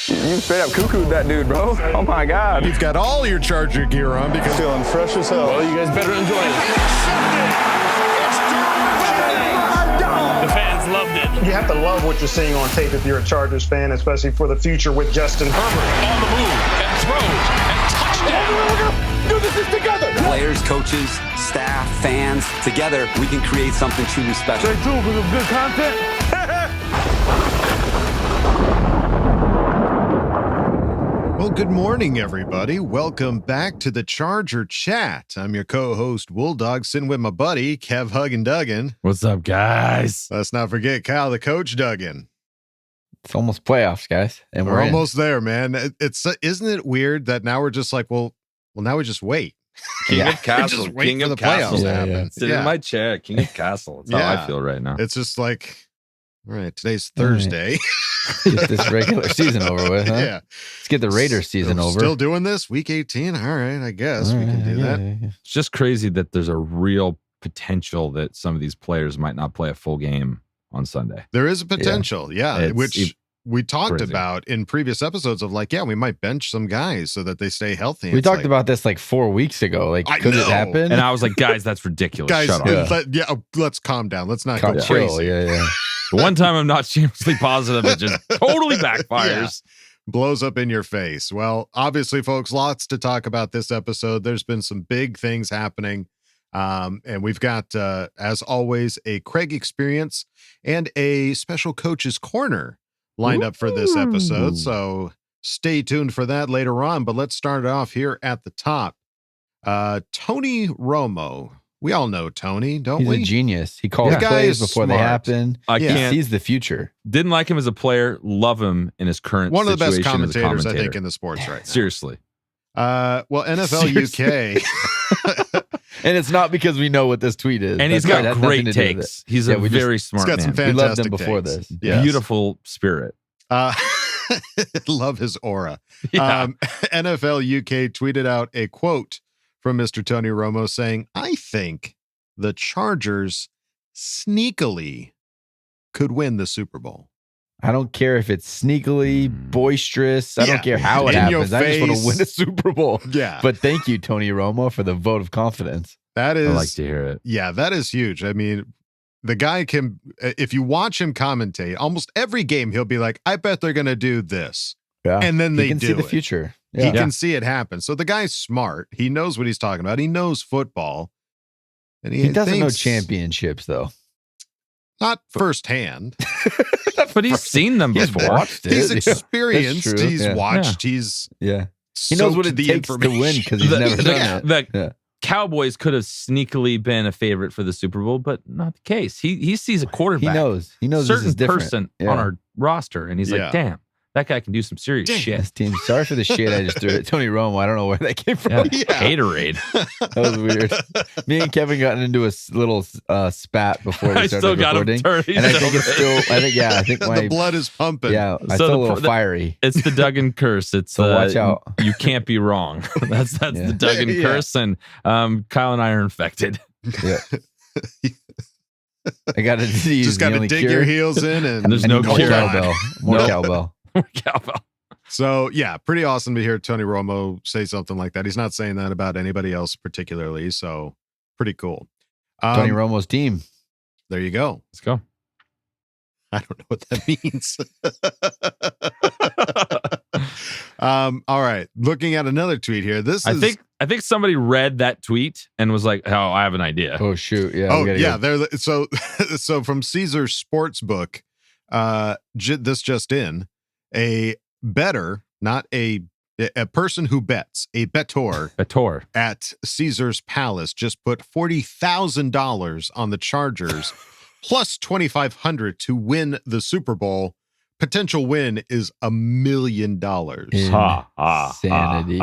You straight up cuckooed that dude, bro. Oh my God. You've got all your Charger gear on because feeling fresh as hell. Well, you guys better enjoy it. The fans loved it. You have to love what you're seeing on tape if you're a Chargers fan, especially for the future with Justin Herbert. On the move and throws and touchdown. Do this together. Players, coaches, staff, fans, together we can create something truly special. Stay tuned for some good content. Well, good morning, everybody. Welcome back to the Charger Chat. I'm your co-host, Wolldog, sitting with my buddy, Kev Huggin Duggan. What's up, guys? Let's not forget Kyle, the coach, Duggan. It's almost playoffs, guys, and We're almost there, man. It's isn't it weird that now we're just like, well, now we just wait. King of Castle. Just wait King for of the Castle. playoffs to happen. Sit in my chair. King of Castle. That's how I feel right now. It's just like, all right, today's Thursday. Get this regular season over with, huh? Yeah. Let's get the Raiders season over. Still doing this? Week 18? All right, I guess we can do that. It's just crazy that there's a real potential that some of these players might not play a full game on Sunday. There is a potential, which we talked crazy. about in previous episodes of like, we might bench some guys so that they stay healthy. We It's talked like, about this like 4 weeks ago. Like, I could it know. happen? And I was like, guys, that's ridiculous. guys, Shut up. let's calm down. Let's not go Chill. crazy. Yeah. The one time I'm not shamelessly positive, it just totally backfires. Blows up in your face. Well, obviously, folks, lots to talk about this episode. There's been some big things happening. And we've got, as always, a Craig experience and a special coach's corner lined up for this episode. So stay tuned for that later on. But let's start it off here at the top. Tony Romo. We all know Tony, don't He's we? a genius. He calls The guy plays is before they smart. happen. He sees the future. Didn't like him as a player. Love him in his current One of the best situation as a commentators, I commentator. think, in the sports right now. Seriously. Well, NFL UK. And it's not because we know what this tweet is. And he's got great takes. He's a very smart He's got man. some We loved fantastic him before takes. this. Yes. Beautiful spirit. Love his aura. Yeah. NFL UK tweeted out a quote from Mr. Tony Romo saying, I think the Chargers sneakily could win the Super Bowl. I don't care if it's sneakily, boisterous. I don't care how it In your happens. I just want to face. win a Super Bowl. Yeah. But thank you, Tony Romo, for the vote of confidence. That is, I like to hear it. yeah, that is huge. I mean, the guy can, if you watch him commentate, almost every game, he'll be like, I bet they're going to do this. Yeah. And then they can do see the it. future. He can see it happen. So the guy's smart. He knows what he's talking about. He knows football. And He doesn't know thinks- championships, though. Not firsthand. But he's seen them He's before. watched it. He's Yeah. experienced. That's true. He's Yeah. watched. He's Yeah. He knows what soaked it the takes to win information. because he's never done it. The Yeah. Cowboys could have sneakily been a favorite for the Super Bowl, but not the case. He sees a quarterback. He knows. He knows certain this is different. person Yeah. on our roster, and he's Yeah. like, damn, that guy can do some serious Damn. shit. This team. Sorry for the shit I just threw at Tony Romo. I don't know where that came from. Yeah. Yeah. Haterade. That was weird. Me and Kevin got into a little spat before we I started still got him recording. turned. And I think it's still, I think the my, blood is pumping. yeah, I So feel a little the- fiery. It's the Duggan curse. It's So watch out. You can't be wrong. That's Yeah. the Duggan Yeah. curse, and Kyle and I are infected. Yeah. I got a disease. Just got the to only dig cure. your heels in and There's I no need more cure. cowbell. More No. cowbell. Cowbell. So, yeah, pretty awesome to hear Tony Romo say something like that. He's not saying that about anybody else particularly, so pretty cool. Tony Romo's team. There you go. Let's go. I don't know what that means. All right. Looking at another tweet here. I think somebody read that tweet and was like, "Oh, I have an idea." Oh shoot! Yeah. Oh we gotta yeah, go. they're so from Caesar Sportsbook, this just in, a bettor, not a person who bets, a bettor A tour. at Caesar's Palace just put $40,000 on the Chargers plus 2,500 to win the Super Bowl. Potential win is $1 million. Insanity.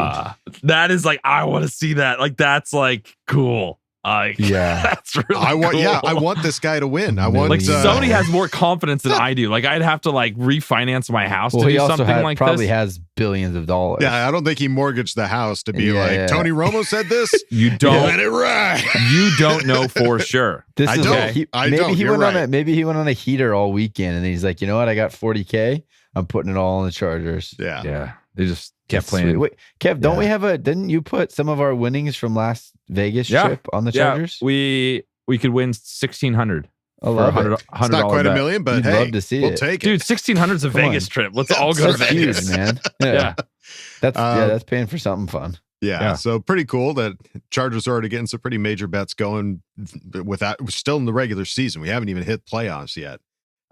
That is like, I want to see that. Like, that's like cool. Yeah. That's really I want, cool. I want this guy to win. I want Like Yeah. somebody has more confidence than I do. Like I'd have to like refinance my house Well, to he do also something like probably this. has billions of dollars. Yeah, I don't think he mortgaged the house to be Yeah, like, yeah. Tony Romo said this. You Get don't. it right. You don't know for sure. This I is don't. like I maybe don't. he You're went right. on maybe he went on a heater all weekend and he's like, you know what? I got 40K. I'm putting it all on the Chargers. Yeah. Yeah. They just kept That's playing. sweet. Wait, Kev, don't Yeah. we have didn't you put some of our winnings from last Vegas Yeah. trip on the Chargers? We could win 1,600. I love it. It's not quite a million, but You'd hey, love to see we'll it. take it. Dude, 1,600's a Come Vegas on. trip. Let's all go to That's Vegas. huge, man. Yeah. That's paying for something fun. Yeah, so pretty cool that Chargers are already getting some pretty major bets going without still in the regular season. We haven't even hit playoffs yet.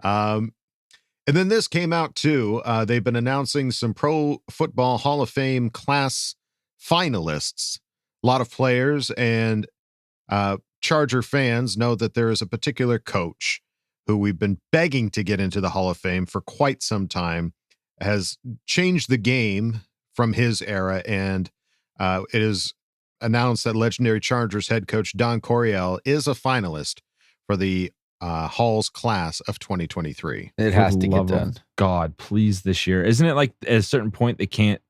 And then this came out too. They've been announcing some Pro Football Hall of Fame class finalists. A lot of players and Charger fans know that there is a particular coach who we've been begging to get into the Hall of Fame for quite some time, has changed the game from his era, and it is announced that legendary Chargers head coach Don Coryell is a finalist for the Hall's class of 2023. It has to get Love done. of God, please, this year. Isn't it like at a certain point they can't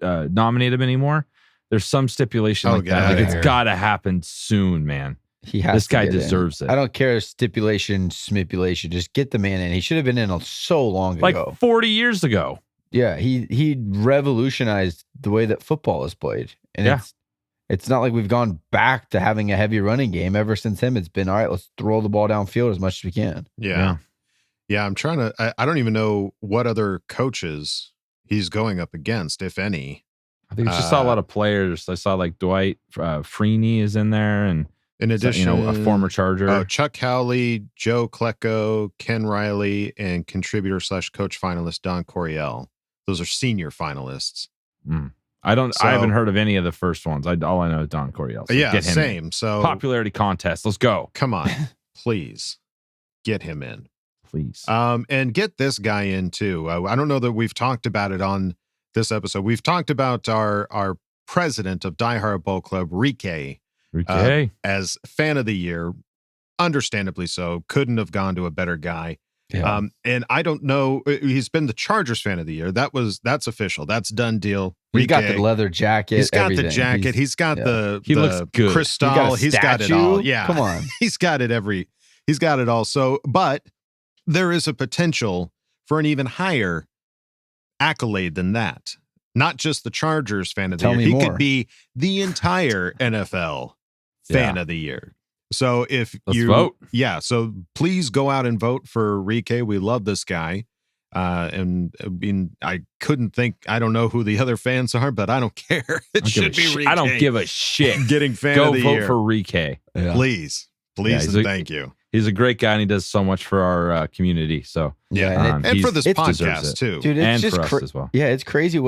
nominate him anymore? There's some stipulation like that. Like it's got to happen soon, man. He has This to guy get in. deserves it. I don't care stipulation, smipulation. Just get the man in. He should have been in so long Like ago. 40 years ago. Yeah, he revolutionized the way that football is played. And Yeah. it's not like we've gone back to having a heavy running game. Ever since him, it's been all right, let's throw the ball downfield as much as we can. Yeah. I'm trying to, I don't even know what other coaches he's going up against, if any. I think I just saw a lot of players. I saw like Dwight Freeney is in there, and In addition, a former Charger. Chuck Howley, Joe Klecko, Ken Riley, and contributor / coach finalist Don Coryell. Those are senior finalists. I haven't heard of any of the first ones. All I know is Don Coryell. So Yeah, get him in. same. So Popularity contest. Let's go. come on, please get him in. Please. And get this guy in too. I don't know that we've talked about it on this episode. We've talked about our president of Die Hard Bowl Club, Rike, as fan of the year. Understandably so. Couldn't have gone to a better guy. Yeah. And I don't know. He's been the Chargers fan of the year. That's official. That's done deal. He's got Rike. the leather jacket. He's got everything. the jacket. He's got the He looks good. crystal. He's got it all. Yeah. Come on. He's got it he's got it all. So, but there is a potential for an even higher accolade than that. Not just the Chargers fan of the Tell year. me He more. could be the entire NFL fan of the year. So if Let's you vote. Yeah, so please go out and vote for Rike. We love this guy. And I mean, I don't know who the other fans are, but I don't care. It should be Rike. I don't give a shit. Getting fan Go of the vote year. for Rike. Yeah. Please, he's and a- thank you. He's a great guy and he does so much for our community. So Yeah, And for this it deserves podcast it. too. Dude, it's and just for us as well. Yeah, it's crazy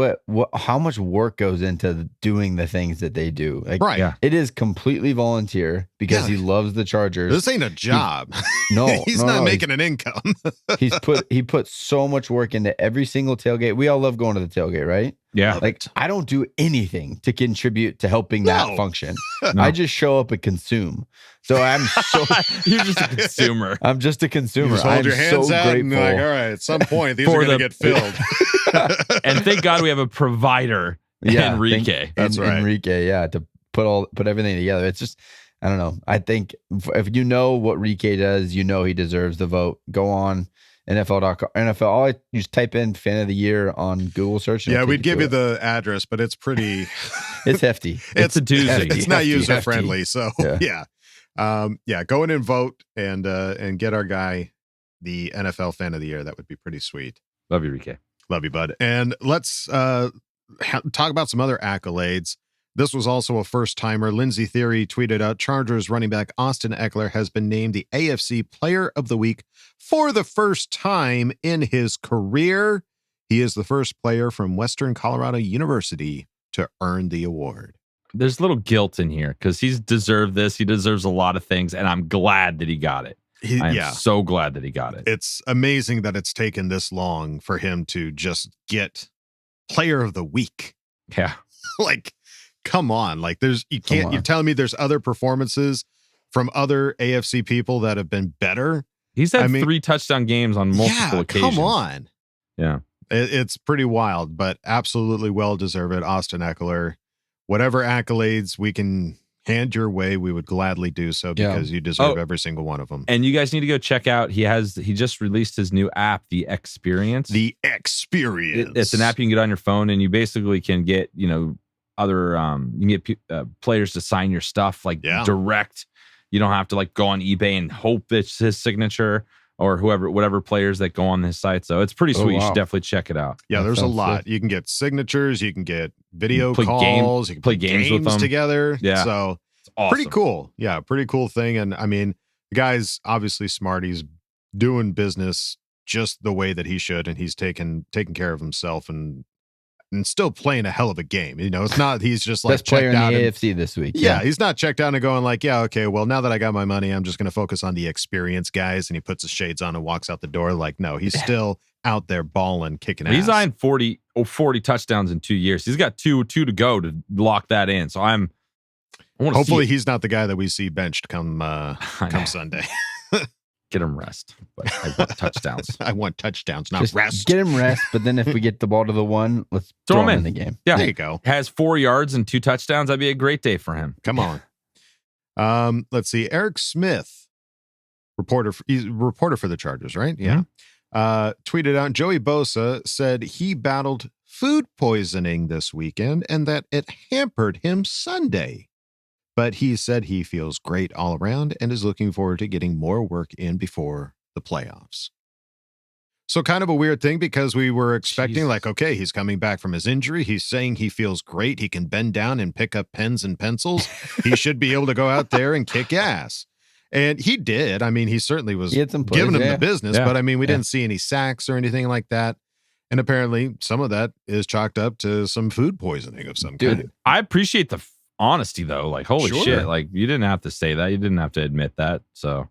how much work goes into doing the things that they do. Like, Right. Yeah. it is completely volunteer because Yeah. he loves the Chargers. This ain't a job. No, He's no, not no, making an income. he put so much work into every single tailgate. We all love going to the tailgate, right? Yeah. Like, I don't do anything to contribute to helping that No. function. No. I just show up and consume. So I'm You're just a consumer. I'm just a consumer. You just hold I'm your hands so out grateful. and be like, all right, at some point these For are going to the- get filled. And thank God we have a provider, Enrique. That's right. Enrique, yeah, to put everything together. It's just, I don't know. I think if you know what Enrique does, you know he deserves the vote. Go on NFL.com. NFL. All you just type in fan of the year on Google search. and Yeah, it'll we'd take give you to it. the address, but it's pretty. It's hefty. It's a doozy. It's not Hefty, user friendly. So Yeah. go in and vote and get our guy the NFL fan of the year. That would be pretty sweet. Love you, Enrique. Love you, bud. And let's talk about some other accolades. This was also a first timer. Lindsey Theory tweeted out Chargers running back Austin Ekeler has been named the AFC Player of the Week for the first time in his career. He is the first player from Western Colorado University to earn the award. There's a little guilt in here because he's deserved this. He deserves a lot of things, and I'm glad that he got it. I am so glad that he got it. It's amazing that it's taken this long for him to just get Player of the Week. Yeah. Like, come on. Like, you're telling me there's other performances from other AFC people that have been better? He's had 3 touchdown games on multiple occasions. Come on. Yeah. It's pretty wild, but absolutely well deserved. Austin Ekeler, whatever accolades we can hand your way, we would gladly do so because you deserve every single one of them. And you guys need to go check out. He just released his new app, The Experience. The Experience. It's an app you can get on your phone, and you basically can get other you can get players to sign your stuff direct. You don't have to go on eBay and hope it's his signature or whatever players that go on this site. So it's pretty sweet. You should definitely check it out. Yeah, there's a lot. Sick. You can get signatures, you can get video calls, you can play games with them together. Yeah. So it's awesome. Pretty cool. Yeah, pretty cool thing. And I mean, the guy's obviously smart. He's doing business just the way that he should, and he's taking care of himself and still playing a hell of a game. It's not he's just best player in the AFC this week. Yeah, he's not checked out and going okay, well, now that I got my money, I'm just going to focus on the experience, guys. And he puts his shades on and walks out the door. No, he's still out there balling, kicking ass. He's eyeing 40 touchdowns in 2 years. He's got two to go to lock that in. So hopefully he's not the guy that we see benched come Sunday. Get him rest, but I want touchdowns. I want touchdowns, not rest. Get him rest, but then if we get the ball to the one, let's throw him in the game. Yeah, there you go. Has 4 yards and 2 touchdowns. That'd be a great day for him. Come on. Let's see. Eric Smith, he's reporter for the Chargers, right? Yeah. Tweeted out, Joey Bosa said he battled food poisoning this weekend and that it hampered him Sunday. But he said he feels great all around and is looking forward to getting more work in before the playoffs. So kind of a weird thing because we were expecting okay, he's coming back from his injury. He's saying he feels great. He can bend down and pick up pens and pencils. He should be able to go out there and kick ass. And he did. I mean, he certainly was giving him the business, but I mean, we didn't see any sacks or anything like that. And apparently some of that is chalked up to some food poisoning of some kind. I appreciate the honesty though. Holy shit. You didn't have to say that. You didn't have to admit that. So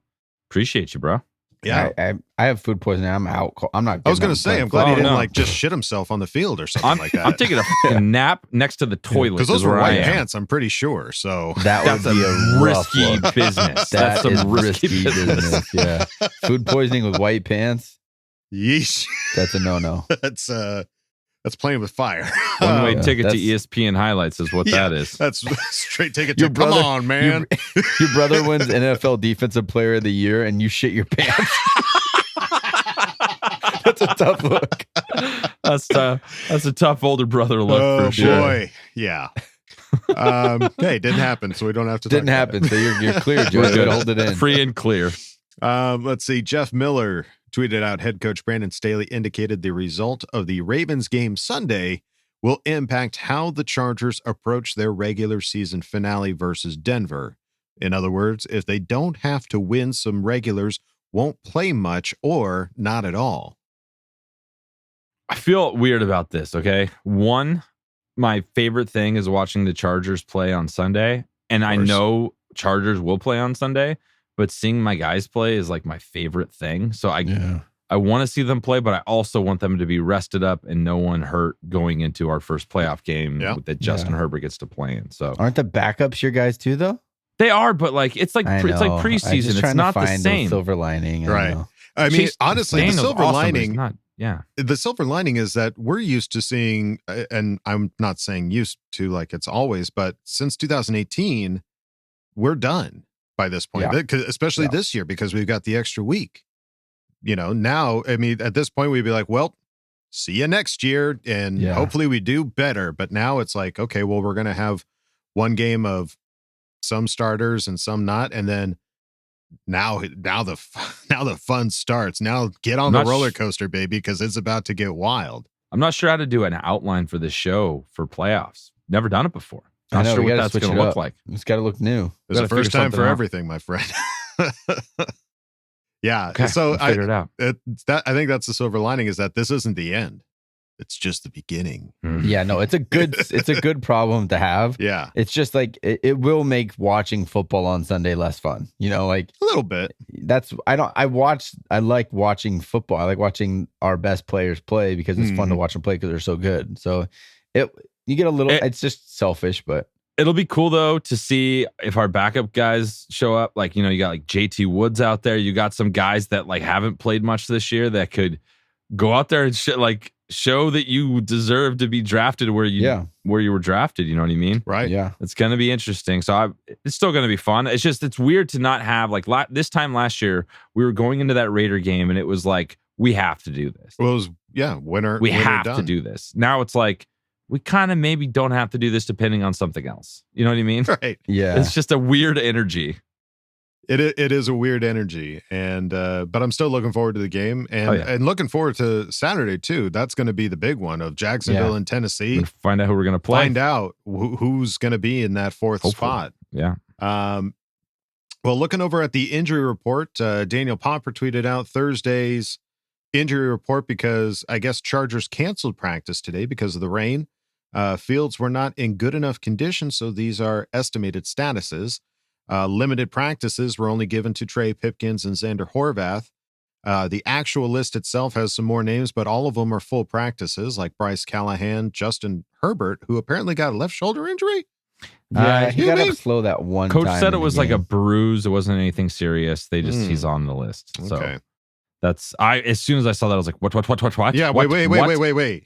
appreciate you, bro. Yeah. I have food poisoning. I'm out. I'm not. I was going to say, I'm glad he didn't just shit himself on the field or something like that. I'm taking a nap next to the toilet. Because those were white pants, I'm pretty sure. So that's a risky business. That's some risky business. Yeah. Food poisoning with white pants. Yeesh. That's a no. That's playing with fire. One-way ticket to ESPN highlights is what that is. That's straight ticket to come on, man. Your brother wins NFL Defensive Player of the Year and you shit your pants. That's a tough look. That's a tough older brother look for sure. Boy. Yeah. Hey, it didn't happen, so we don't have to Didn't happen, so you're clear, Joe. Good. Hold it in. Free and clear. Let's see. Jeff Miller tweeted out, head coach Brandon Staley indicated the result of the Ravens game Sunday will impact how the Chargers approach their regular season finale versus Denver. In other words, if they don't have to win, some regulars won't play much or not at all. I feel weird about this, okay? One, my favorite thing is watching the Chargers play on Sunday, and I know Chargers will play on Sunday, but seeing my guys play is my favorite thing. So I want to see them play, but I also want them to be rested up and no one hurt going into our first playoff game that Justin Herbert gets to play in. So aren't the backups your guys too, though? They are, but it's like preseason. It's not the same. Silver lining, right? I mean, honestly, the silver lining, the silver lining is that we're used to seeing, and I'm not saying used to it's always, but since 2018, we're done by this point, especially this year because we've got the extra week. Now, I mean, at this point, we'd be like, well, see you next year, and hopefully we do better. But now it's okay, well, we're going to have one game of some starters and some not, and then now the fun starts. Now get on the roller coaster, baby, because it's about to get wild. I'm not sure how to do an outline for the show for playoffs. Never done it before. Not sure what that's going to look like. It's got to look new. There's a first time for everything, my friend. Yeah. Okay, so figure it out. I think that's the silver lining is that this isn't the end. It's just the beginning. Yeah, no, it's a good problem to have. Yeah. It's just it will make watching football on Sunday less fun. A little bit. I like watching football. I like watching our best players play because it's fun to watch them play because they're so good. So you get a little, it's just selfish, but it'll be cool though to see if our backup guys show up. You got JT Woods out there. You got some guys that haven't played much this year that could go out there and shit. show that you deserve to be drafted where you were drafted. You know what I mean? Right. Yeah. It's going to be interesting. So it's still going to be fun. It's just, it's weird to not have, like, this time last year, we were going into that Raider game and it was like, we have to do this. Well, it was, winner. We winner have done. to do this. Now it's like, we kind of maybe don't have to do this depending on something else. You know what I mean? Right. Yeah. It's just a weird energy. It is a weird energy, and but I'm still looking forward to the game, and and looking forward to Saturday too. That's going to be the big one of Jacksonville and Tennessee. Find out who we're going to play. Find out who's going to be in that fourth spot. Yeah. Well, looking over at the injury report, Daniel Popper tweeted out Thursday's injury report because I guess Chargers canceled practice today because of the rain. Fields were not in good enough condition, so these are estimated statuses. Limited practices were only given to Trey Pipkins and Xander Horvath. The actual list itself has some more names, but all of them are full practices, like Bryce Callahan, Justin Herbert, who apparently got a left shoulder injury. Yeah, he got up slow that one Coach time said it in was the like a game. bruise. It wasn't anything serious. They just, he's on the list. So Okay. that's, as soon as I saw that, I was like, what? Yeah, What? wait. Wait.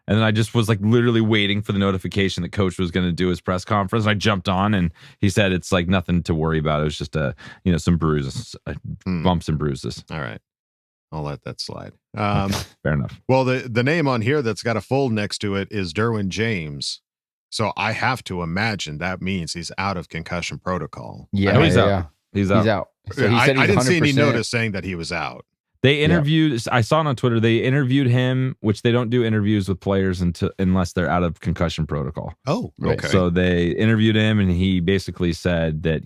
And then I just was like literally waiting for the notification that Coach was going to do his press conference. And I jumped on and he said it's like nothing to worry about. It was just some bruises, bumps and bruises. All right. I'll let that slide. Fair enough. Well, the name on here that's got a fold next to it is Derwin James. So I have to imagine that means he's out of concussion protocol. Yeah, he's out. He's out. So he said I he's didn't see any 100%. notice saying that he was out. They interviewed, I saw it on Twitter, they interviewed him, which they don't do interviews with players unless they're out of concussion protocol. Oh, Right. okay. So they interviewed him and he basically said that,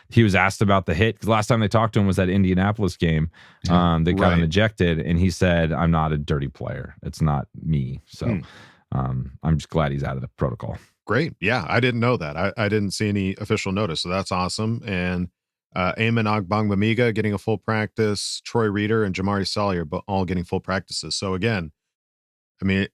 he was asked about the hit. Because last time they talked to him was that Indianapolis game. They got him ejected and he said, I'm not a dirty player. It's not me. So I'm just glad he's out of the protocol. Great. Yeah, I didn't know that. I didn't see any official notice. So that's awesome. And Eamon Ogbongbemiga getting a full practice, Troy Reader and Jamari Salyer all getting full practices. So again, I mean,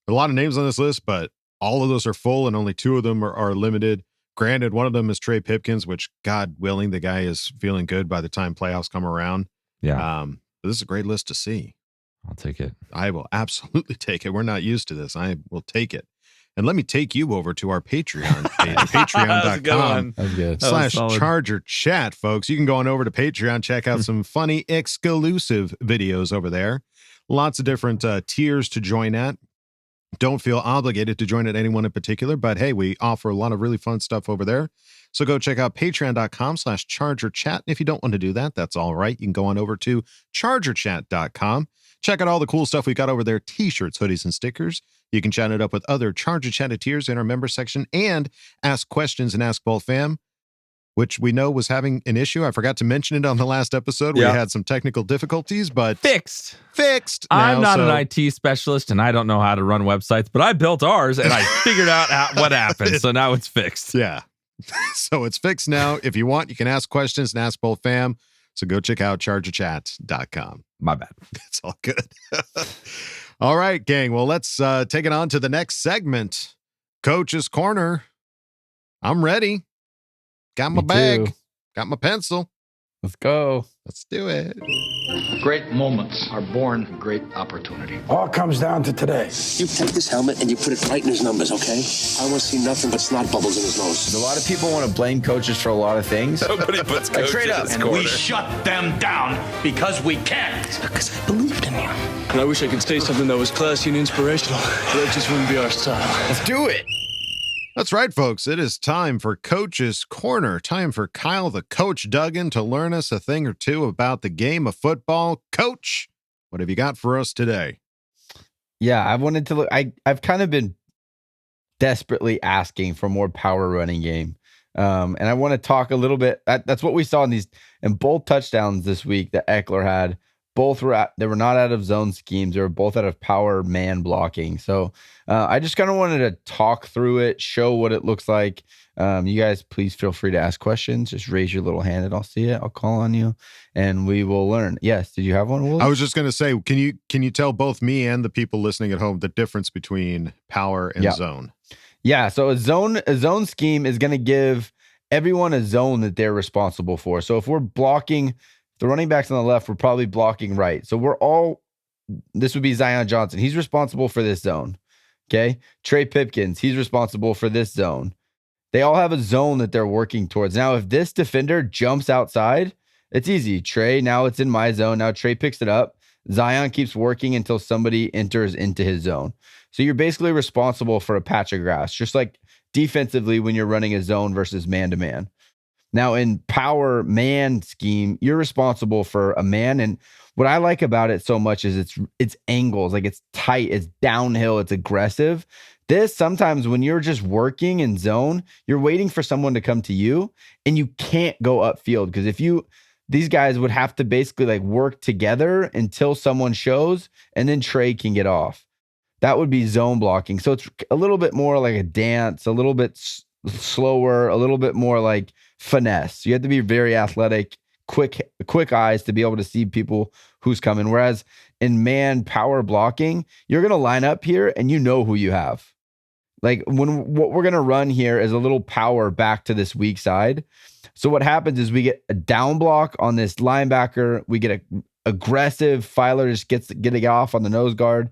a lot of names on this list, but all of those are full and only two of them are limited. Granted, one of them is Trey Pipkins, which God willing, the guy is feeling good by the time playoffs come around. Yeah. This is a great list to see. I'll take it. I will absolutely take it. We're not used to this. I will take it. And let me take you over to our Patreon page, patreon.com. That's good. / Charger Chat, folks. You can go on over to Patreon, check out some funny exclusive videos over there. Lots of different tiers to join at. Don't feel obligated to join at any one in particular, but hey, we offer a lot of really fun stuff over there. So go check out patreon.com / Charger Chat. And if you don't want to do that, that's all right. You can go on over to chargerchat.com. Check out all the cool stuff we got over there, t-shirts, hoodies, and stickers. You can chat it up with other Charger Chatteteers in our member section and ask questions and Ask Ball Fam, which we know was having an issue. I forgot to mention it on the last episode. We had some technical difficulties, but Fixed. now, I'm not an IT specialist and I don't know how to run websites, but I built ours and I figured out what happened. So now it's fixed. Yeah. So it's fixed now. If you want, you can ask questions and Ask Ball Fam. So go check out chargerchat.com. My bad. It's all good. All right, gang. Well, let's take it on to the next segment. Coach's Corner. I'm ready. Got my Me bag. too. Got my pencil. Let's go. Let's do it. Great moments are born from great opportunity. All comes down to today. You take this helmet and you put it right in his numbers, okay? I want to see nothing but snot bubbles in his nose. A lot of people want to blame coaches for a lot of things. Nobody puts coaches straight up. And we shut them down because we can. Because I believed in you. And I wish I could say something that was classy and inspirational, but that just wouldn't be our style. Let's do it. That's right, folks. It is time for Coach's Corner. Time for Kyle the Coach Duggan to learn us a thing or two about the game of football. Coach, what have you got for us today? Yeah, I wanted to look. I've kind of been desperately asking for more power running game. And I want to talk a little bit. That's what we saw in both touchdowns this week that Ekeler had. Both they were not out of zone schemes. They were both out of power man blocking. So I just kind of wanted to talk through it, show what it looks like. You guys, please feel free to ask questions. Just raise your little hand and I'll see it. I'll call on you and we will learn. Yes. Did you have one, Will? I was just going to say, can you tell both me and the people listening at home the difference between power and zone? Yeah. So a zone scheme is going to give everyone a zone that they're responsible for. So if we're blocking the running backs on the left, we're probably blocking right. So we're all this would be Zion Johnson. He's responsible for this zone. Okay. Trey Pipkins, he's responsible for this zone. They all have a zone that they're working towards. Now, if this defender jumps outside, it's easy. Trey, now it's in my zone. Now Trey picks it up. Zion keeps working until somebody enters into his zone. So you're basically responsible for a patch of grass, just like defensively when you're running a zone versus man-to-man. Now, in power man scheme, you're responsible for a man. And what I like about it so much is it's angles, like it's tight, it's downhill, it's aggressive. This sometimes when you're just working in zone, you're waiting for someone to come to you and you can't go upfield because these guys would have to basically like work together until someone shows and then Trey can get off. That would be zone blocking. So it's a little bit more like a dance, a little bit slower, a little bit more like finesse. You have to be very athletic, quick eyes to be able to see people who's coming. Whereas in man power blocking, you're going to line up here and you know who you have. Like what we're going to run here is a little power back to this weak side. So what happens is we get a down block on this linebacker. We get a aggressive Filer just getting off on the nose guard.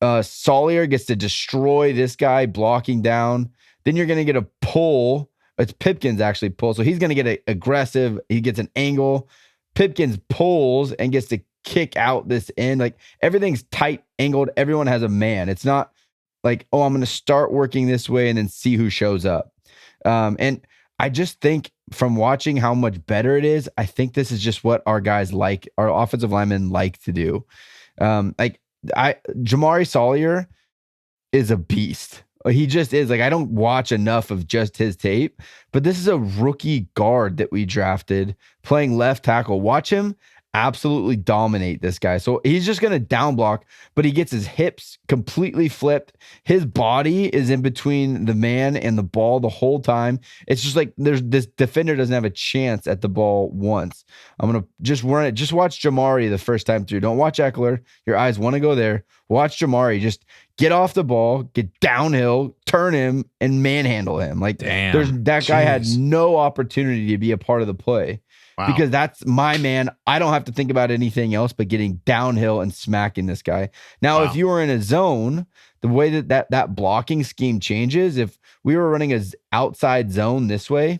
Solier gets to destroy this guy blocking down. Then you're going to get a pull. It's Pipkins actually pulls. So he's going to get an aggressive. He gets an angle. Pipkins pulls and gets to kick out this end. Like everything's tight angled. Everyone has a man. It's not like, oh, I'm going to start working this way and then see who shows up. And I just think from watching how much better it is, I think this is just what our guys like, our offensive linemen like to do. Jamari Solier is a beast. He just is. Like, I don't watch enough of just his tape, but this is a rookie guard that we drafted playing left tackle. Watch him absolutely dominate this guy. So he's just going to down block, but he gets his hips completely flipped. His body is in between the man and the ball the whole time. It's just like this defender doesn't have a chance at the ball once. I'm going to just run it. Just watch Jamari the first time through. Don't watch Ekeler. Your eyes want to go there. Watch Jamari just get off the ball, get downhill, turn him, and manhandle him. Like, that guy had no opportunity to be a part of the play. Wow. Because that's my man. I don't have to think about anything else but getting downhill and smacking this guy. Now, if you were in a zone, the way that blocking scheme changes, if we were running an outside zone this way,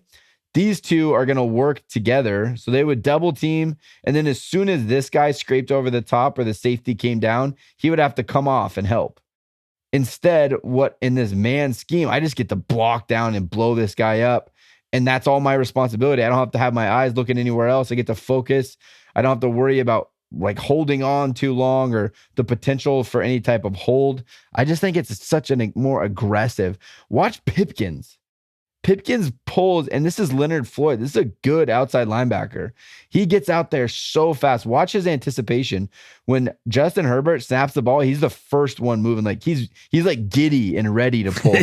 these two are going to work together. So they would double team. And then as soon as this guy scraped over the top or the safety came down, he would have to come off and help. Instead, what in this man scheme, I just get to block down and blow this guy up. And that's all my responsibility. I don't have to have my eyes looking anywhere else. I get to focus. I don't have to worry about like holding on too long or the potential for any type of hold. I just think it's such a more aggressive. Watch Pipkins. Pipkins pulls, and this is Leonard Floyd. This is a good outside linebacker. He gets out there so fast. Watch his anticipation. When Justin Herbert snaps the ball, he's the first one moving. Like he's like giddy and ready to pull.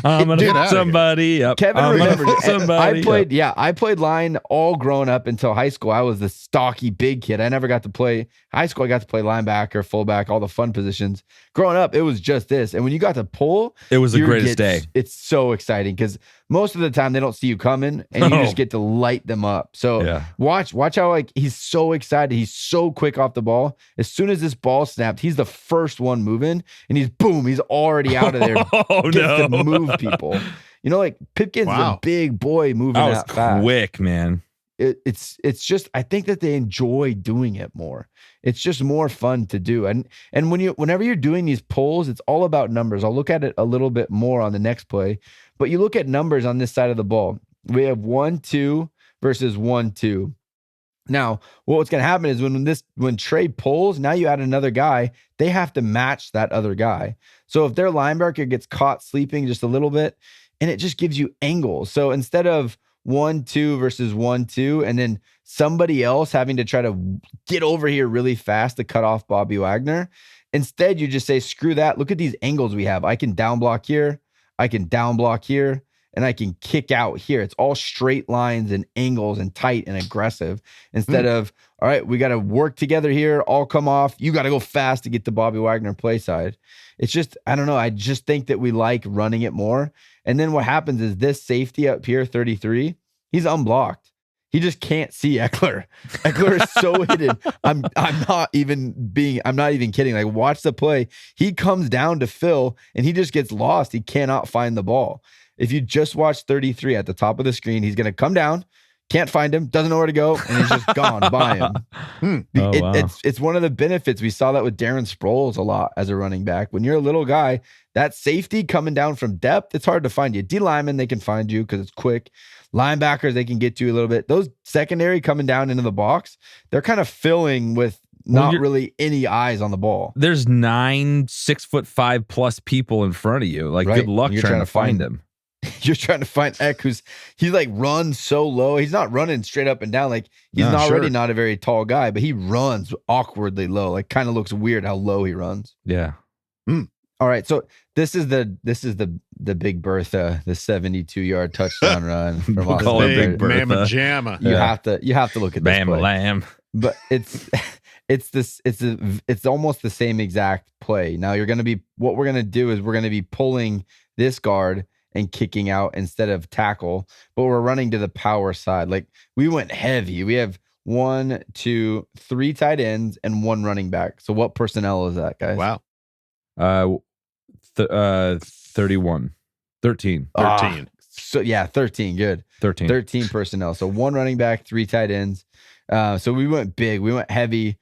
I'm gonna put somebody up. Kevin remembers somebody. I played line all growing up until high school. I was the stocky big kid. I never got to play high school. I got to play linebacker, fullback, all the fun positions. Growing up, it was just this. And when you got to pull, it was the greatest day. It's so exciting because most of the time they don't see you coming and you just get to light them up. So watch how like he's so excited. He's so quick off the ball. As soon as this ball snapped, he's the first one moving and he's already out of there. To move people. You know, like Pipkins is a big boy moving that fast. Quick, man. It's just, I think that they enjoy doing it more. It's just more fun to do. And whenever you're doing these pulls, it's all about numbers. I'll look at it a little bit more on the next play, but you look at numbers on this side of the ball. We have 1-2 versus 1-2. Now, what's going to happen is when Trey pulls, now you add another guy, they have to match that other guy. So if their linebacker gets caught sleeping just a little bit, and it just gives you angles. So instead of 1-2 versus 1-2, and then somebody else having to try to get over here really fast to cut off Bobby Wagner, instead you just say, screw that. Look at these angles we have. I can down block here. I can down block here. And I can kick out here. It's all straight lines and angles and tight and aggressive. Instead of, all right, we got to work together here. All come off. You got to go fast to get the Bobby Wagner play side. It's just, I don't know. I just think that we like running it more. And then what happens is this safety up here, 33, he's unblocked. He just can't see Ekeler. Ekeler is so hidden. I'm not even kidding. Like, watch the play. He comes down to Phil and he just gets lost. He cannot find the ball. If you just watch 33 at the top of the screen, he's going to come down, can't find him, doesn't know where to go, and he's just gone by him. Wow. It's one of the benefits. We saw that with Darren Sproles a lot as a running back. When you're a little guy, that safety coming down from depth, it's hard to find you. D lineman, they can find you because it's quick. Linebackers, they can get to you a little bit. Those secondary coming down into the box, they're kind of filling with not really any eyes on the ball. There's 9 6'5+ people in front of you. Like, Right. good luck trying to find him. You're trying to find Eck, he's like runs so low. He's not running straight up and down. Like, he's already not a very tall guy, but he runs awkwardly low. Like, kind of looks weird how low he runs. Yeah. All right, so this is the Big Bertha, the 72-yard touchdown run from Austin Big Ekeler. Bertha. Mamma jamma. You have to look at this Bam play. lamb. But it's almost the same exact play. Now what we're gonna do is we're gonna be pulling this guard and kicking out instead of tackle, but we're running to the power side. Like, we went heavy. We have 1, 2, 3 tight ends and 1 running back. So what personnel is that, guys? Wow. 31. 13. 13. So yeah, 13. Good. 13 personnel. So 1 running back, 3 tight ends. So we went big. We went heavy.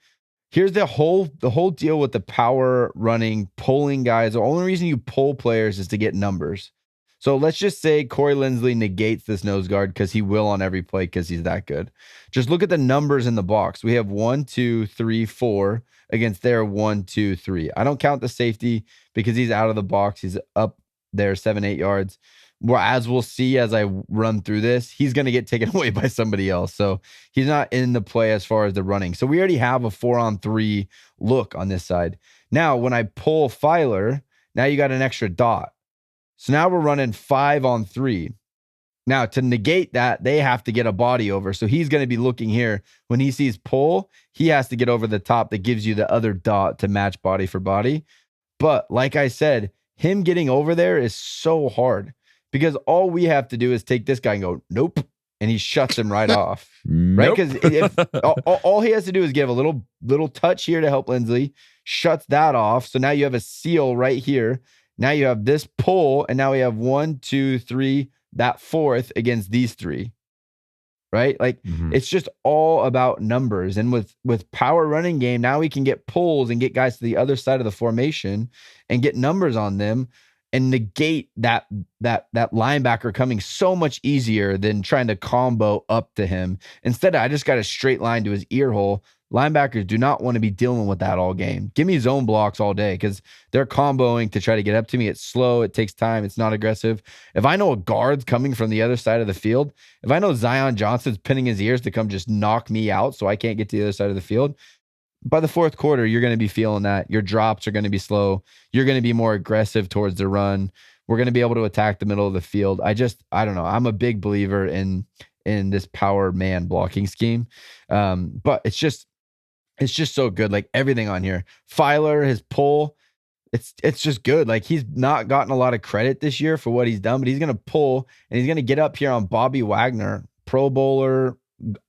Here's the whole deal with the power running, pulling guys. The only reason you pull players is to get numbers. So let's just say Corey Linsley negates this nose guard, because he will on every play because he's that good. Just look at the numbers in the box. We have 1, 2, 3, 4 against their 1, 2, 3. I don't count the safety because he's out of the box. He's up there 7, 8 yards. Well, as we'll see as I run through this, he's going to get taken away by somebody else. So he's not in the play as far as the running. So we already have a 4-on-3 look on this side. Now, when I pull Filer, now you got an extra dot. So now we're running 5-on-3. Now, to negate that, they have to get a body over. So he's going to be looking here. When he sees pull, he has to get over the top. That gives you the other dot to match body for body. But like I said, him getting over there is so hard, because all we have to do is take this guy and go, nope. And he shuts him right off. Right? Because all he has to do is give a little touch here to help Linsley, shuts that off. So now you have a seal right here. Now you have this pull, and now we have 1, 2, 3, that 4th against these 3. Right? Like, it's just all about numbers. And with power running game, now we can get pulls and get guys to the other side of the formation and get numbers on them and negate that linebacker coming so much easier than trying to combo up to him. Instead, I just got a straight line to his ear hole. Linebackers do not want to be dealing with that all game. Give me zone blocks all day, because they're comboing to try to get up to me. It's slow. It takes time. It's not aggressive. If I know a guard's coming from the other side of the field, if I know Zion Johnson's pinning his ears to come just knock me out so I can't get to the other side of the field, by the 4th quarter, you're going to be feeling that. Your drops are going to be slow. You're going to be more aggressive towards the run. We're going to be able to attack the middle of the field. I don't know. I'm a big believer in this power man blocking scheme. But it's just so good. Like, everything on here. Filer, his pull, it's just good. Like, he's not gotten a lot of credit this year for what he's done, but he's going to pull, and he's going to get up here on Bobby Wagner, Pro Bowler,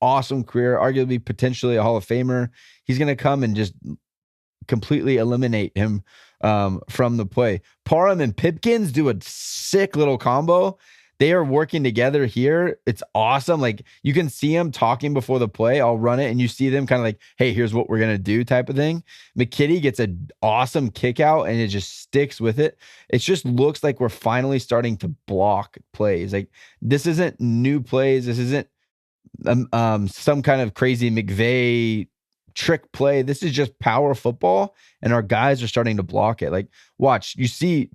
awesome career, arguably potentially a Hall of Famer. He's going to come and just completely eliminate him from the play. Parham and Pipkins do a sick little combo. They are working together here. It's awesome. Like, you can see them talking before the play. I'll run it, and you see them kind of like, hey, here's what we're going to do type of thing. McKitty gets an awesome kick out, and it just sticks with it. It just looks like we're finally starting to block plays. Like, this isn't new plays. This isn't some kind of crazy McVay trick play. This is just power football, and our guys are starting to block it. Like, watch, you see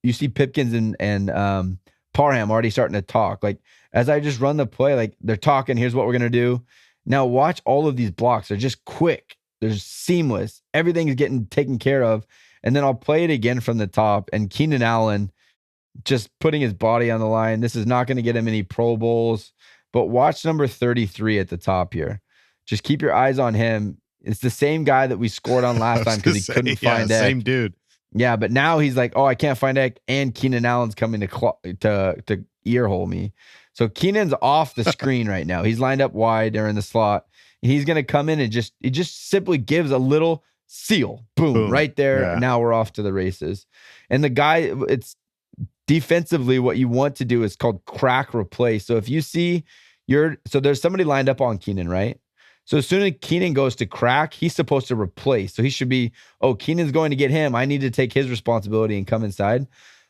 Pipkins and Parham already starting to talk. Like, as I just run the play, like, they're talking, here's what we're going to do. Now watch all of these blocks. They're just quick. They're seamless. Everything's getting taken care of. And then I'll play it again from the top, and Keenan Allen just putting his body on the line. This is not going to get him any Pro Bowls, but watch number 33 at the top here. Just keep your eyes on him. It's the same guy that we scored on last time because he couldn't find Eck. Same dude. Yeah, but now he's like, oh, I can't find Eck, and Keenan Allen's coming to ear hole me. So Keenan's off the screen right now. He's lined up wide or in the slot. And he's going to come in and he just simply gives a little seal. Boom. Right there. Yeah. Now we're off to the races. And the guy, it's defensively, what you want to do is called crack replace. So if you see so there's somebody lined up on Keenan, right? So as soon as Keenan goes to crack, he's supposed to replace. So he should be, Keenan's going to get him. I need to take his responsibility and come inside.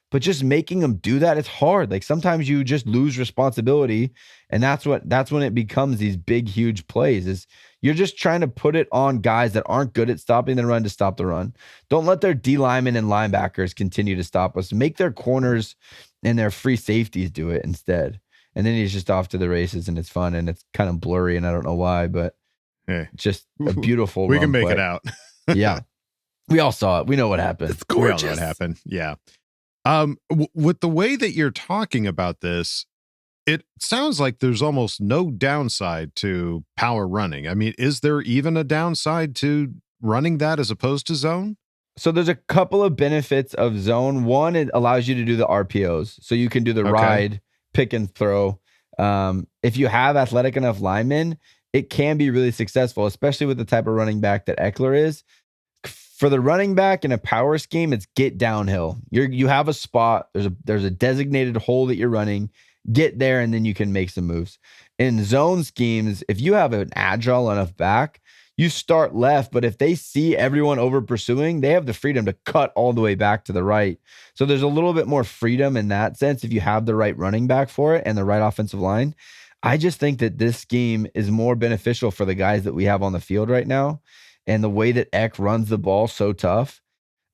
But just making him do that, it's hard. Like sometimes you just lose responsibility, and that's when it becomes these big, huge plays. Is you're just trying to put it on guys that aren't good at stopping the run to stop the run. Don't let their D linemen and linebackers continue to stop us. Make their corners and their free safeties do it instead. And then he's just off to the races, and it's fun, and it's kind of blurry, and I don't know why, but just a beautiful. We can make play. it out. Yeah, we all saw it. We know what happened. It's gorgeous. We all know what happened. Yeah. With the way that you're talking about this, it sounds like there's almost no downside to power running. I mean, is there even a downside to running that as opposed to zone? So there's a couple of benefits of zone. One, it allows you to do the RPOs. So you can do the ride, pick and throw. If you have athletic enough linemen, it can be really successful, especially with the type of running back that Ekeler is. For the running back in a power scheme, it's get downhill. You have a spot. There's a designated hole that you're running. Get there, and then you can make some moves. In zone schemes, if you have an agile enough back, you start left. But if they see everyone over pursuing, they have the freedom to cut all the way back to the right. So there's a little bit more freedom in that sense if you have the right running back for it and the right offensive line. I just think that this scheme is more beneficial for the guys that we have on the field right now. And the way that Eck runs the ball so tough,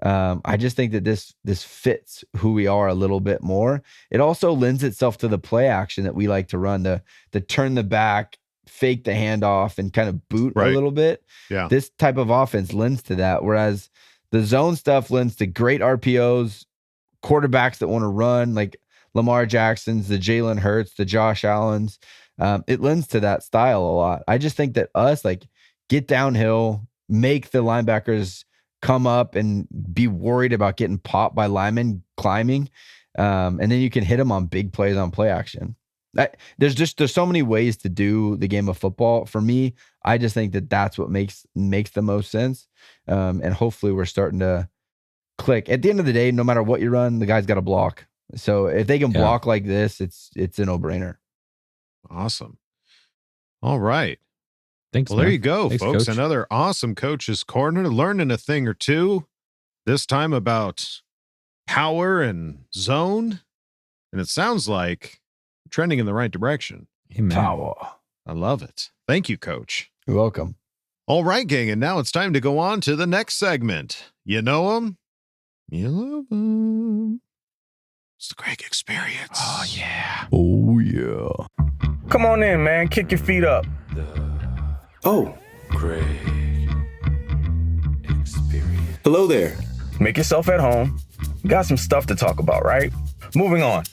I just think that this fits who we are a little bit more. It also lends itself to the play action that we like to run, the turn the back, fake the handoff, and kind of boot a little bit. Yeah. This type of offense lends to that, whereas the zone stuff lends to great RPOs, quarterbacks that want to run, like Lamar Jackson's, the Jalen Hurts, the Josh Allen's. It lends to that style a lot. I just think that us, like, get downhill, make the linebackers come up and be worried about getting popped by linemen climbing. And then you can hit them on big plays on play action. There's so many ways to do the game of football. For me, I just think that that's what makes the most sense. And hopefully we're starting to click. At the end of the day, no matter what you run, the guy's got to block. So if they can block like this, it's a no-brainer. Awesome. All right. Thanks. Well, there you go, Thanks, folks. Coach. Another awesome Coach's Corner, learning a thing or two, this time about power and zone. And it sounds like we're trending in the right direction. Amen. Power. I love it. Thank you, Coach. You're welcome. All right, gang. And now it's time to go on to the next segment. You know them? You love them. It's the Greg Experience. Oh, yeah. Oh, yeah. Come on in, man. Kick your feet up. Oh. Greg Experience. Hello there. Make yourself at home. Got some stuff to talk about, right? Moving on.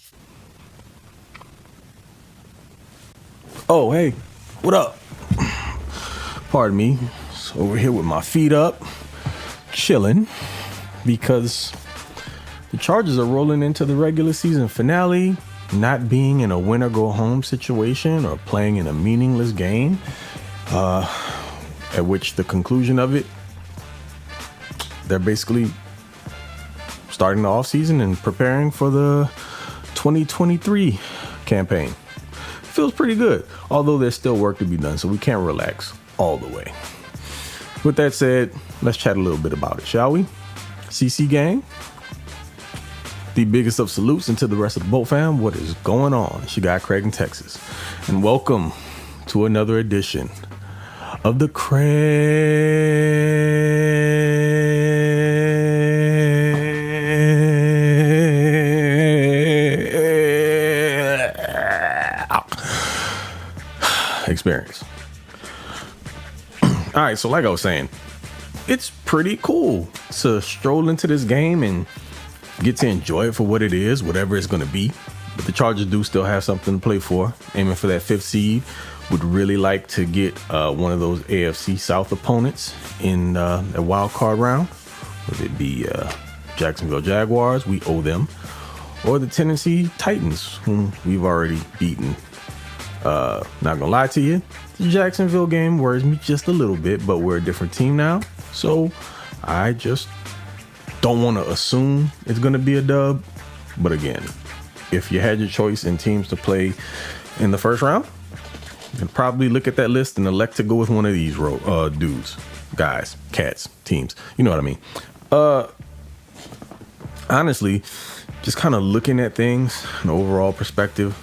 Oh, hey. What up? Pardon me. Just over here with my feet up, chilling, because the Chargers are rolling into the regular season finale, not being in a win-or-go-home situation or playing in a meaningless game, at which the conclusion of it, they're basically starting the offseason and preparing for the 2023 campaign. Feels pretty good, although there's still work to be done, so we can't relax all the way. With that said, let's chat a little bit about it, shall we? CC gang? The biggest of salutes, and to the rest of the boat fam, what is going on? It's your guy Craig in Texas, and welcome to another edition of the Craig Experience. All right, so like I was saying, it's pretty cool to stroll into this game and get to enjoy it for what it is, whatever it's going to be. But the Chargers do still have something to play for, aiming for that 5th seed. Would really like to get one of those AFC South opponents in a wild card round, whether it be Jacksonville Jaguars, we owe them, or the Tennessee Titans, whom we've already beaten. Not gonna lie to you, the Jacksonville game worries me just a little bit, but we're a different team now, so I just don't want to assume it's gonna be a dub. But again, if you had your choice in teams to play in the first round, you can probably look at that list and elect to go with one of these dudes, guys, cats, teams. You know what I mean? Honestly, just kind of looking at things, an overall perspective,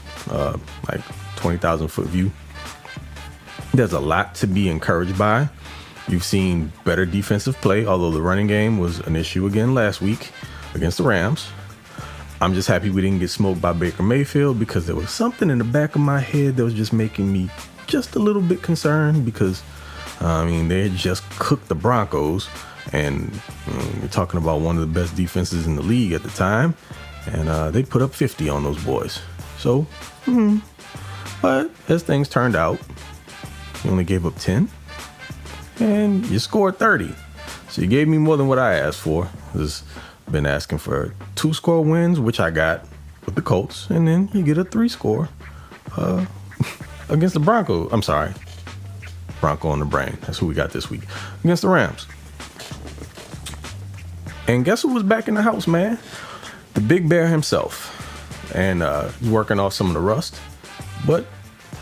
like 20,000 foot view, there's a lot to be encouraged by. You've seen better defensive play, although the running game was an issue again last week against the Rams. I'm just happy we didn't get smoked by Baker Mayfield, because there was something in the back of my head that was just making me just a little bit concerned, because they had just cooked the Broncos, and we're talking about one of the best defenses in the league at the time, and they put up 50 on those boys. So, but as things turned out, you only gave up 10, and you scored 30. So you gave me more than what I asked for. I've been asking for 2-score wins, which I got with the Colts, and then you get a 3-score against the Broncos. I'm sorry, Bronco on the brain. That's who we got this week against the Rams. And guess who was back in the house, man? The Big Bear himself. And he's working off some of the rust, but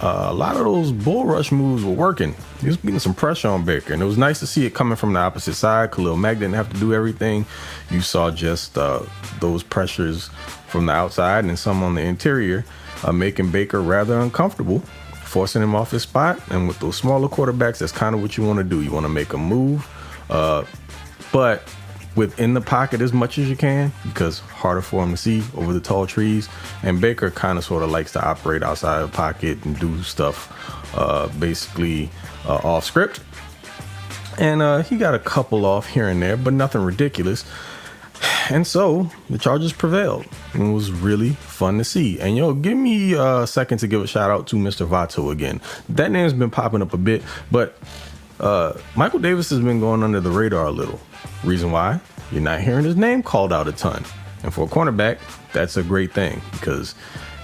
a lot of those bull rush moves were working. He was getting some pressure on Baker, and it was nice to see it coming from the opposite side. Khalil Mack didn't have to do everything. You saw just those pressures from the outside and some on the interior, making Baker rather uncomfortable, forcing him off his spot. And with those smaller quarterbacks, that's kind of what you want to do. You want to make a move, but within the pocket as much as you can, because harder for him to see over the tall trees. And Baker kind of sort of likes to operate outside of the pocket and do stuff basically off script. And he got a couple off here and there, but nothing ridiculous. And so the Chargers prevailed. It was really fun to see. And give me a second to give a shout out to Mr. Vato again. That name's been popping up a bit, but Michael Davis has been going under the radar a little. Reason why? You're not hearing his name called out a ton. And for a cornerback, that's a great thing, because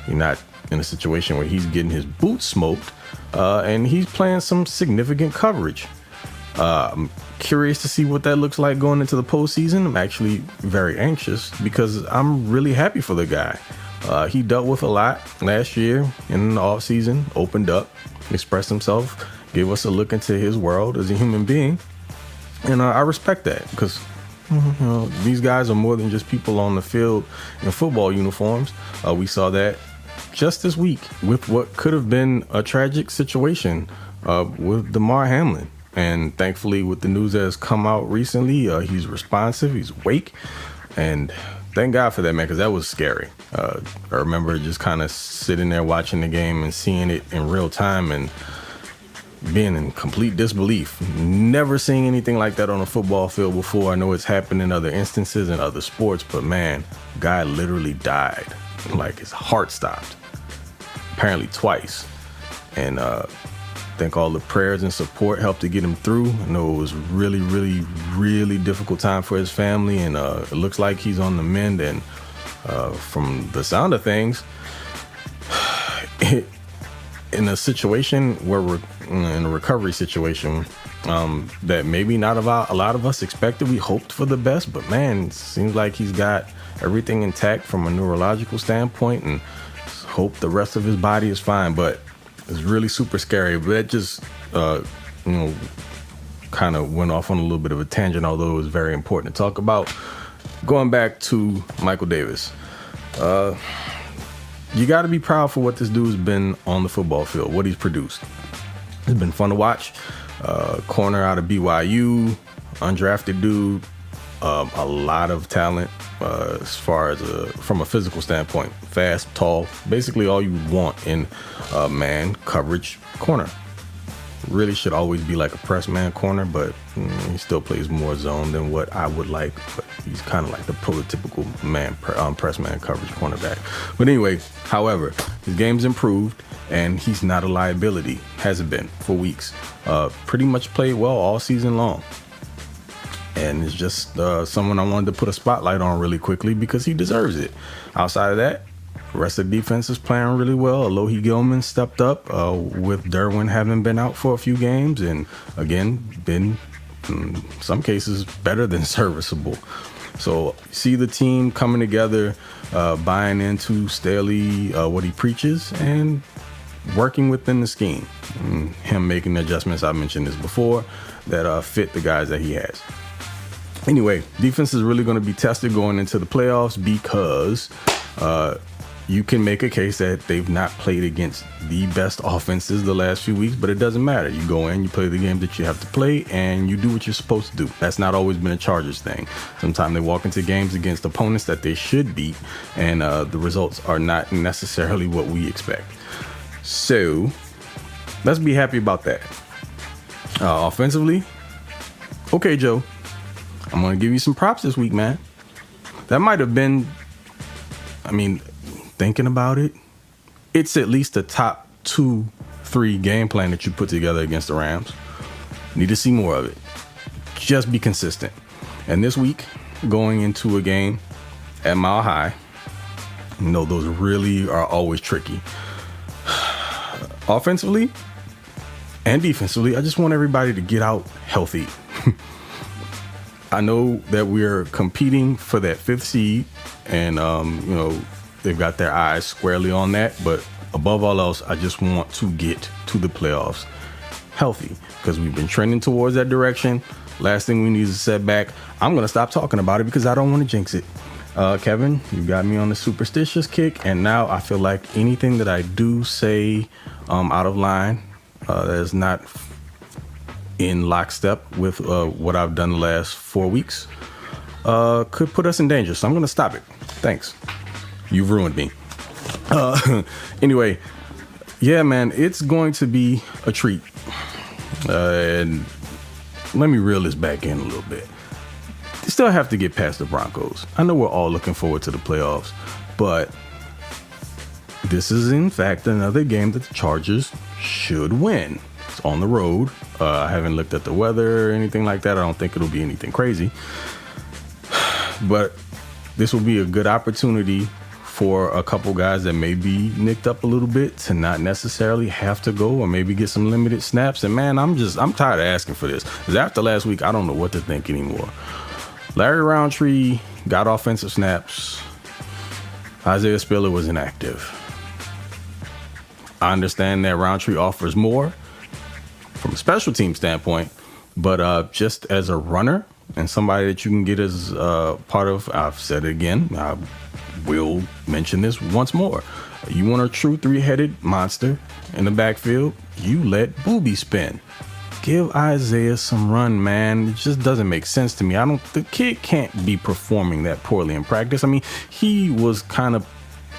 you're not in a situation where he's getting his boots smoked, and he's playing some significant coverage. I'm curious to see what that looks like going into the postseason. I'm actually very anxious, because I'm really happy for the guy. He dealt with a lot last year in the offseason, opened up, expressed himself, gave us a look into his world as a human being. And I respect that, because these guys are more than just people on the field in football uniforms. We saw that just this week with what could have been a tragic situation with Damar Hamlin. And thankfully, with the news that has come out recently, he's responsive, he's awake. And thank God for that, man, because that was scary. I remember just kind of sitting there watching the game and seeing it in real time and being in complete disbelief. Never seeing anything like that on a football field before. I know it's happened in other instances in other sports, but man, guy literally died. Like, his heart stopped. Apparently twice. And I think all the prayers and support helped to get him through. I know it was really, really, really difficult time for his family, and it looks like he's on the mend. And from the sound of things, in a situation where we're in a recovery situation that maybe not about a lot of us expected, we hoped for the best, but man, it seems like he's got everything intact from a neurological standpoint, and hope the rest of his body is fine. But it's really super scary. But that just kind of went off on a little bit of a tangent, although it was very important to talk about. Going back to Michael Davis, you got to be proud for what this dude's been on the football field, what he's produced. It's been fun to watch. Corner out of BYU, undrafted dude, a lot of talent as far as from a physical standpoint. Fast, tall, basically all you want in a man coverage corner. Really should always be like a press man corner, but he still plays more zone than what I would like. But he's kind of like the prototypical man press man coverage cornerback. But anyway, however, his game's improved, and he's not a liability. Hasn't been for weeks. Pretty much played well all season long. And it's just someone I wanted to put a spotlight on really quickly because he deserves it. Outside of that, the rest of the defense is playing really well. Alohi Gilman stepped up with Derwin having been out for a few games and, again, been, in some cases, better than serviceable. So see the team coming together, buying into Staley, what he preaches, and working within the scheme. And him making the adjustments, I mentioned this before, that fit the guys that he has. Anyway, defense is really going to be tested going into the playoffs because you can make a case that they've not played against the best offenses the last few weeks, but it doesn't matter. You go in, you play the game that you have to play, and you do what you're supposed to do. That's not always been a Chargers thing. Sometimes they walk into games against opponents that they should beat, and the results are not necessarily what we expect. So let's be happy about that. Offensively, okay, Joe, I'm going to give you some props this week, man. That might have been, thinking about it, it's at least a top 2-3 game plan that you put together against the Rams. Need to see more of it. Just be consistent. And this week, going into a game at Mile High, those really are always tricky. Offensively and defensively, I just want everybody to get out healthy. I know that we're competing for that 5th seed, and they've got their eyes squarely on that. But above all else, I just want to get to the playoffs healthy because we've been trending towards that direction. Last thing we need is a setback. I'm going to stop talking about it because I don't want to jinx it. Kevin, you got me on the superstitious kick, and now I feel like anything that I do say out of line that is not in lockstep with what I've done the last 4 weeks could put us in danger. So I'm going to stop it. Thanks. You've ruined me. Anyway, yeah, man, it's going to be a treat. And let me reel this back in a little bit. They still have to get past the Broncos. I know we're all looking forward to the playoffs, but this is, in fact, another game that the Chargers should win. It's on the road. I haven't looked at the weather or anything like that. I don't think it'll be anything crazy. But this will be a good opportunity for a couple guys that may be nicked up a little bit to not necessarily have to go or maybe get some limited snaps. And man, I'm tired of asking for this. Because after last week, I don't know what to think anymore. Larry Roundtree got offensive snaps. Isaiah Spiller was inactive. I understand that Roundtree offers more from a special team standpoint, but just as a runner and somebody that you can get as part of, I've said it again, I will mention this once more. You want a true 3-headed monster in the backfield, you let Booby spin. Give Isaiah some run, man. It just doesn't make sense to me. The kid can't be performing that poorly in practice. He was kind of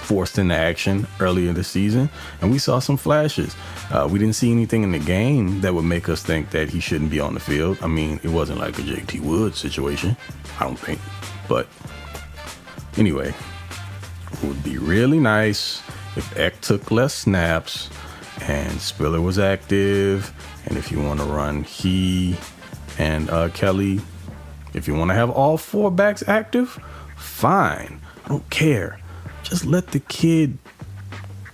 forced into action earlier this season, and we saw some flashes. We didn't see anything in the game that would make us think that he shouldn't be on the field. It wasn't like a JT Woods situation, I don't think. But anyway, it would be really nice if Eck took less snaps and Spiller was active. And if you want to run he and Kelly, if you want to have all 4 backs active, fine. I don't care. Just let the kid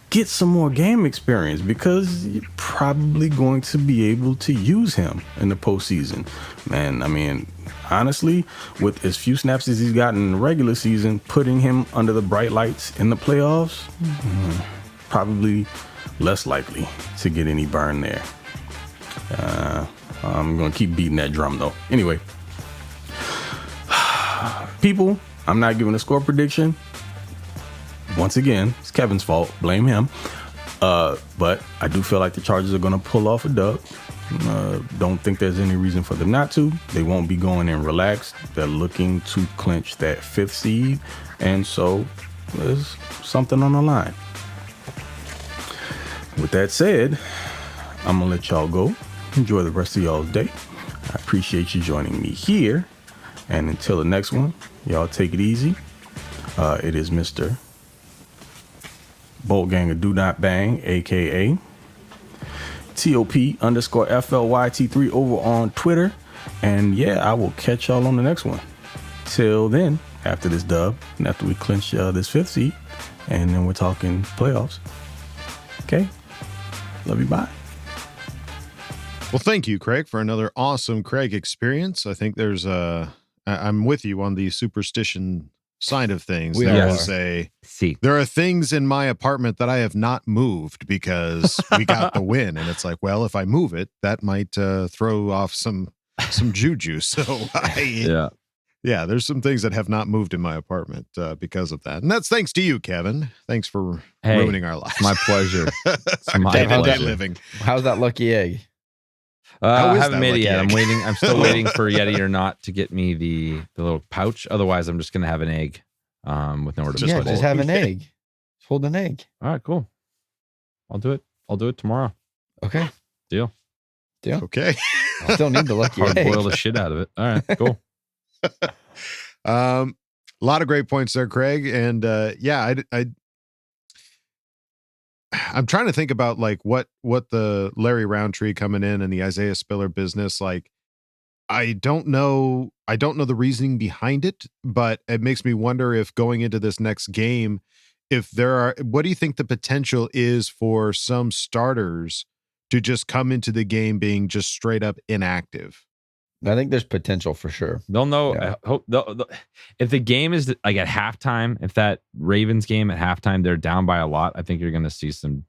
get some more game experience because you're probably going to be able to use him in the postseason. Man, honestly, with as few snaps as he's gotten in the regular season, putting him under the bright lights in the playoffs, probably less likely to get any burn there. I'm going to keep beating that drum, though. Anyway, people, I'm not giving a score prediction. Once again, it's Kevin's fault. Blame him. But I do feel like the Chargers are going to pull off a dub. Don't think there's any reason for them not to. They won't be going in relaxed. They're looking to clinch that 5th seed. And so there's something on the line. With that said, I'm going to let y'all go. Enjoy the rest of y'all's day. I appreciate you joining me here. And until the next one, y'all take it easy. It is Mr. Bolt Ganger Do Not Bang, aka TOP_FLYT3 over on Twitter. And yeah, I will catch y'all on the next one. Till then, after this dub, and after we clinch this 5th seed, and then we're talking playoffs. Okay? Love you, bye. Well, thank you, Craig, for another awesome Craig experience. I think there's I'm with you on the superstition side of things. There are things in my apartment that I have not moved because we got the win. And it's like, well, if I move it, that might throw off some juju. So yeah, there's some things that have not moved in my apartment because of that. And that's thanks to you, Kevin. Thanks for ruining our lives. My pleasure. Our day-to-day living. How's that lucky egg? I haven't made it yet. I'm still waiting for Yeti or not to get me the little pouch. Otherwise, I'm just going to have an egg with nowhere to put it. Just have an egg. Just hold an egg. All right, cool. I'll do it. I'll do it tomorrow. Okay. Deal. Okay. Still need the lucky egg. Hard boil the shit out of it. All right, cool. A lot of great points there, Craig. And I'm trying to think about like what the Larry Roundtree coming in and the Isaiah Spiller business. Like, I don't know the reasoning behind it, but it makes me wonder if going into this next game, what do you think the potential is for some starters to just come into the game being just straight up inactive? I think there's potential for sure. They'll know. Yeah. I hope if the game is like at halftime, if that Ravens game at halftime, they're down by a lot, I think you're going to see some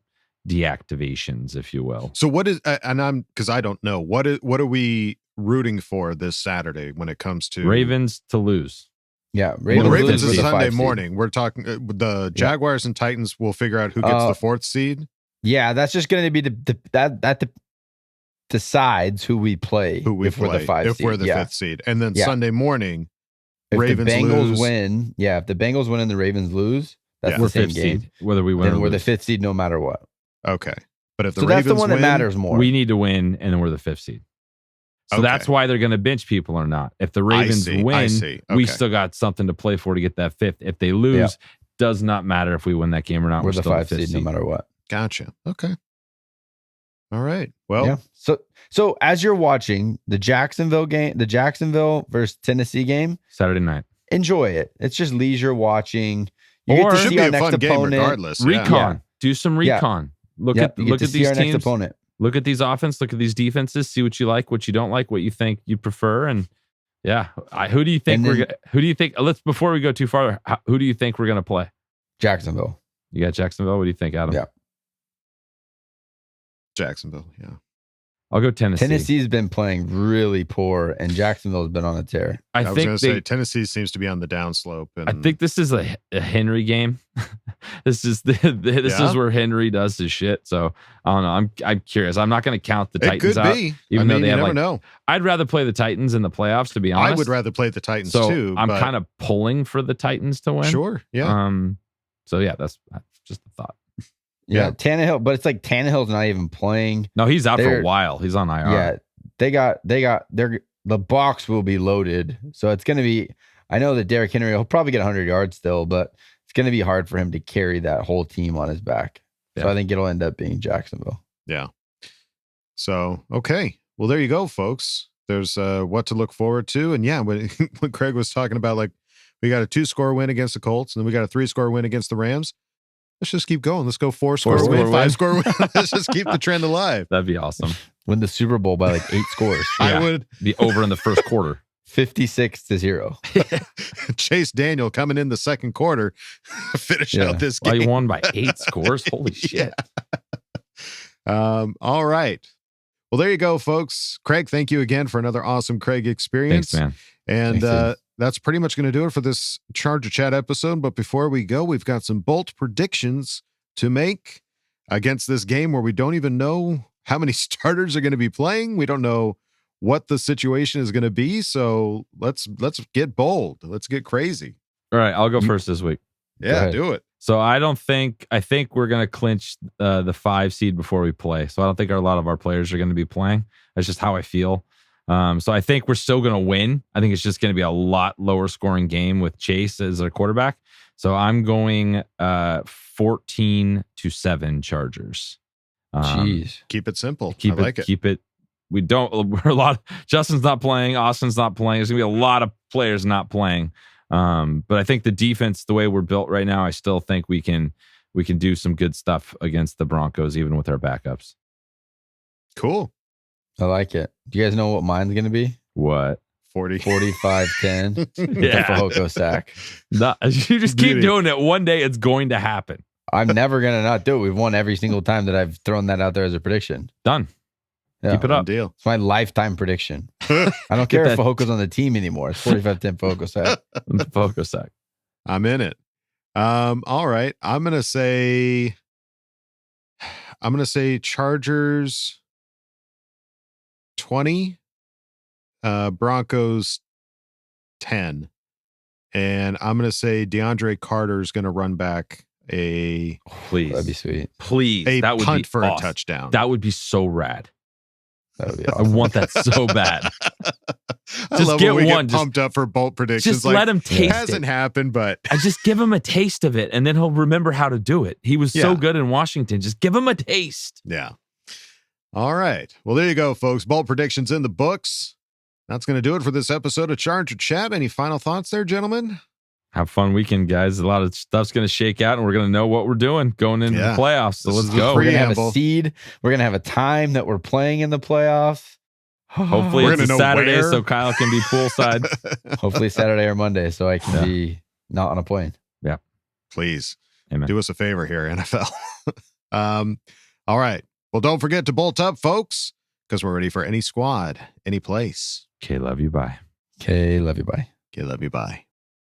deactivations, if you will. So what is, and because I don't know, what are we rooting for this Saturday when it comes to Ravens to lose? Yeah. Ravens is Sunday morning. We're talking the Jaguars and Titans will figure out who gets the 4th seed. Yeah. That's just going to be that decides who we play we're the 5th seed. We're the 5th seed. And then Sunday morning, if Ravens the Bengals lose. Win. Yeah. If the Bengals win and the Ravens lose, that's the same game. Seed, whether we win then or we're lose. the 5th seed no matter what. Okay. But if the so Ravens that's the one win, that matters more. We need to win and then we're the 5th seed. So that's why they're going to bench people or not. If the Ravens win, we still got something to play for to get that 5th. If they lose, does not matter if we win that game or not. We're the still 5th seed no matter what. Gotcha. Okay. All right. Well, So as you're watching the Jacksonville game, the Jacksonville versus Tennessee game, Saturday night, enjoy it. It's just leisure watching. You or get to should see be our a next fun game opponent. regardless. Recon. Do some recon. Look at these teams. Next opponent. Look at these offense. Look at these defenses. See what you like, what you don't like, what you think you prefer, and who do you think Who do you think? Before we go too far, who do you think we're gonna play? Jacksonville. You got Jacksonville. What do you think, Adam? Yeah. Jacksonville. Yeah. I'll go Tennessee. Tennessee's been playing really poor, and Jacksonville's been on a tear. I was going to say Tennessee seems to be on the downslope. And I think this is a Henry game. This is where Henry does his shit. So I don't know. I'm curious. I'm not going to count the Titans out. Even though they have never know. I'd rather play the Titans in the playoffs, to be honest. I would rather play the Titans too. I'm kind of pulling for the Titans to win. Sure. Yeah. So yeah, that's just a thought. Yeah, Tannehill, but it's like Tannehill's not even playing. No, he's out for a while. He's on IR. Yeah, the box will be loaded, so it's going to be. I know that Derrick Henry will probably get 100 yards still, but it's going to be hard for him to carry that whole team on his back. So I think it'll end up being Jacksonville. Yeah. So okay, well there you go, folks. There's what to look forward to, and when Craig was talking about like we got a 2-score win against the Colts, and then we got a 3-score win against the Rams. Let's just keep going. Let's go 4-score win, 5-score win. Let's just keep the trend alive. That'd be awesome. Win the Super Bowl by like 8 scores. I would be over in the first quarter. 56-0. Chase Daniel coming in the second quarter, finish out this game. You won by 8 scores. Holy shit. All right. Well, there you go, folks. Craig, thank you again for another awesome Craig experience. Thanks, man. And Thanks, that's pretty much going to do it for this Charger Chat episode. But before we go, we've got some bold predictions to make against this game where we don't even know how many starters are going to be playing. We don't know what the situation is going to be. So let's get bold. Let's get crazy. All right. I'll go first this week. Yeah, do it. So I think we're going to clinch the 5 seed before we play. So I don't think a lot of our players are going to be playing. That's just how I feel. So I think we're still going to win. I think it's just going to be a lot lower scoring game with Chase as a quarterback. So I'm going 14-7 Chargers. Jeez. Keep it simple. Keep it Justin's not playing. Austin's not playing. There's going to be a lot of players not playing. But I think the defense, the way we're built right now, I still think we can do some good stuff against the Broncos, even with our backups. Cool. I like it. Do you guys know what mine's going to be? What? 45-10. Yeah. Fehoko sack. No, you just keep doing it. One day it's going to happen. I'm never going to not do it. We've won every single time that I've thrown that out there as a prediction. Done. Yeah. Keep it up. Deal. It's my lifetime prediction. I don't care if Fajoko's on the team anymore. It's 45-10 Fehoko sack. Fehoko sack. I'm in it. All right. I'm gonna say Chargers 20, Broncos 10. And I'm gonna say DeAndre Carter's gonna run back a That'd be sweet. Please. That would punt be for awesome. a touchdown. That would be so rad. That would be I awesome. want that so bad. I Just love get when we one. get pumped up for bolt predictions. Just let him taste it. it. Hasn't happened, but I just give him a taste of it, and then he'll remember how to do it. He was so Yeah. good in Washington. Just give him a taste. yeah. All right. Well, there you go, folks. Bold predictions in the books. That's going to do it for this episode of Charger Chat. Any final thoughts there, gentlemen? Have a fun weekend, guys. A lot of stuff's going to shake out, and we're going to know what we're doing going into the playoffs. So This let's is the go. We're going to have a Preamble. seed. We're going to have a time that we're playing in the playoffs. Hopefully We're it's a gonna know Saturday where. so Kyle can be poolside. Hopefully Saturday or Monday so I can be not on a plane. Yeah. Please Amen. do us a favor here, NFL. All right. Well, don't forget to bolt up, folks, because we're ready for any squad, any place. Okay, love you. Bye. Okay, love you. Bye. Okay, love you. Bye.